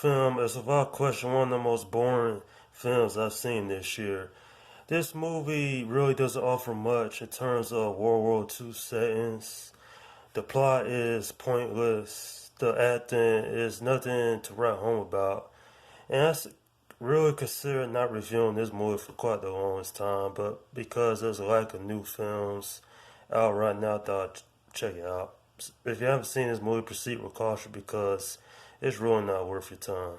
film is without question one of the most boring films I've seen this year. This movie really doesn't offer much in terms of World War II settings. The plot is pointless. The acting is nothing to write home about. And that's really considered not reviewing this movie for quite the longest time, but because there's a lack of new films out right now, I thought I'd check it out. If you haven't seen this movie, proceed with caution because it's really not worth your time.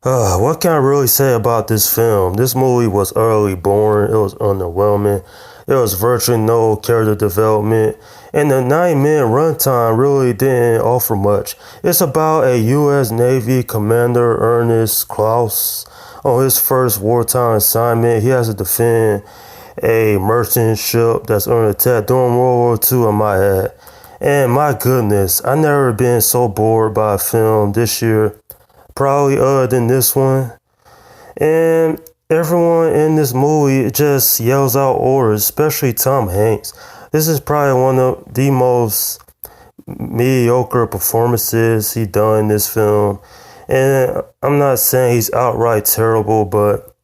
What can I really say about this film? This movie was utterly boring. It was underwhelming. There was virtually no character development. And the 9-minute runtime really didn't offer much. It's about a U.S. Navy commander, Ernest Klaus, on his first wartime assignment. He has to defend a merchant ship that's under attack during World War II, I might add. And my goodness, I never been so bored by a film this year, probably other than this one. And everyone in this movie just yells out orders, especially Tom Hanks. This is probably one of the most mediocre performances he done in this film. And I'm not saying he's outright terrible, but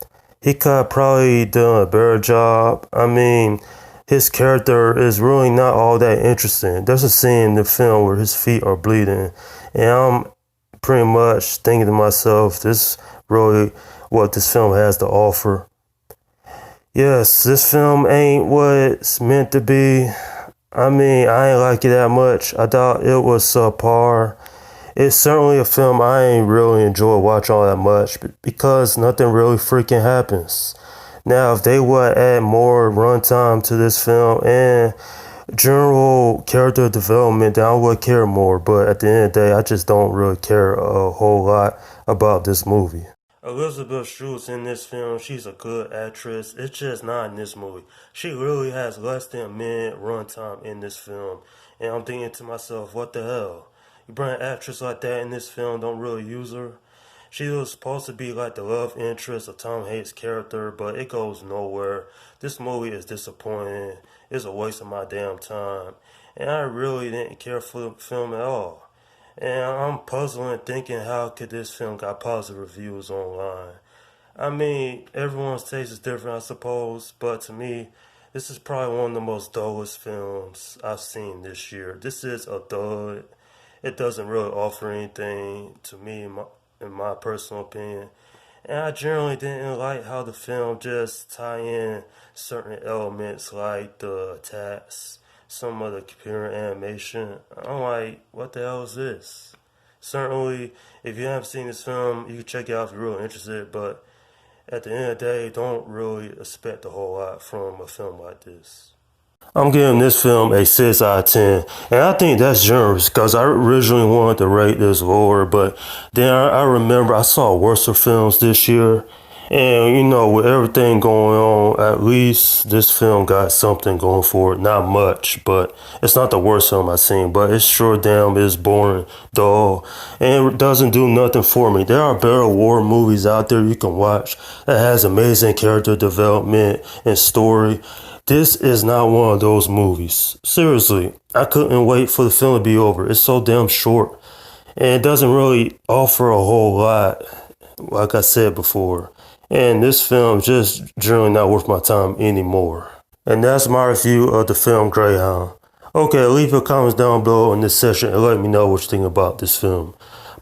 he could have probably done a better job. I mean, his character is really not all that interesting. There's a scene in the film where his feet are bleeding, and I'm pretty much thinking to myself, this is really what this film has to offer. Yes, this film ain't what it's meant to be. I mean, I ain't like it that much. I thought it was subpar. It's certainly a film I ain't really enjoy watching all that much because nothing really freaking happens. Now, if they would add more runtime to this film and general character development, then I would care more. But at the end of the day, I just don't really care a whole lot about this movie. Elizabeth Shue's in this film. She's a good actress. It's just not in this movie. She really has less than a minute runtime in this film. And I'm thinking to myself, what the hell? You bring an actress like that in this film, don't really use her? She was supposed to be like the love interest of Tom Hanks' character, but it goes nowhere. This movie is disappointing. It's a waste of my damn time. And I really didn't care for the film at all. And I'm puzzling thinking how could this film got positive reviews online. I mean, everyone's taste is different, I suppose, but to me, this is probably one of the most dullest films I've seen this year. This is a dud. It doesn't really offer anything to me in my personal opinion. And I generally didn't like how the film just tie in certain elements like the attacks, some of the computer animation. I'm like, what the hell is this? Certainly, if you haven't seen this film, you can check it out if you're really interested, but at the end of the day, don't really expect a whole lot from a film like this. I'm giving this film a 6 out of 10, and I think that's generous because I originally wanted to rate this lower, but then I remember I saw worse films this year, and with everything going on, at least this film got something going for it. Not much, but it's not the worst film I've seen, but it sure damn is boring, dull, and it doesn't do nothing for me. There are better war movies out there you can watch that has amazing character development and story. This is not one of those movies. Seriously, I couldn't wait for the film to be over. It's so damn short. And it doesn't really offer a whole lot, like I said before. And this film is just generally not worth my time anymore. And that's my review of the film Greyhound. Okay, leave your comments down below in this section and let me know what you think about this film.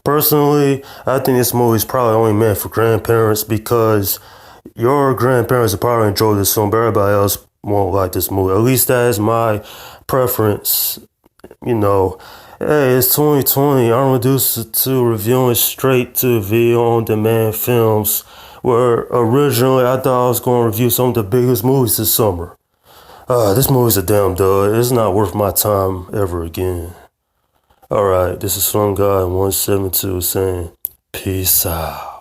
Personally, I think this movie is probably only meant for grandparents because your grandparents will probably enjoy this film, but everybody else won't like this movie. At least that is my preference. Hey, it's 2020. I'm reduced to reviewing straight to video on demand films, where originally I thought I was going to review some of the biggest movies this summer. This movie's a damn dud. It's not worth my time ever again. Alright, this is Slum Guy 172 saying, peace out.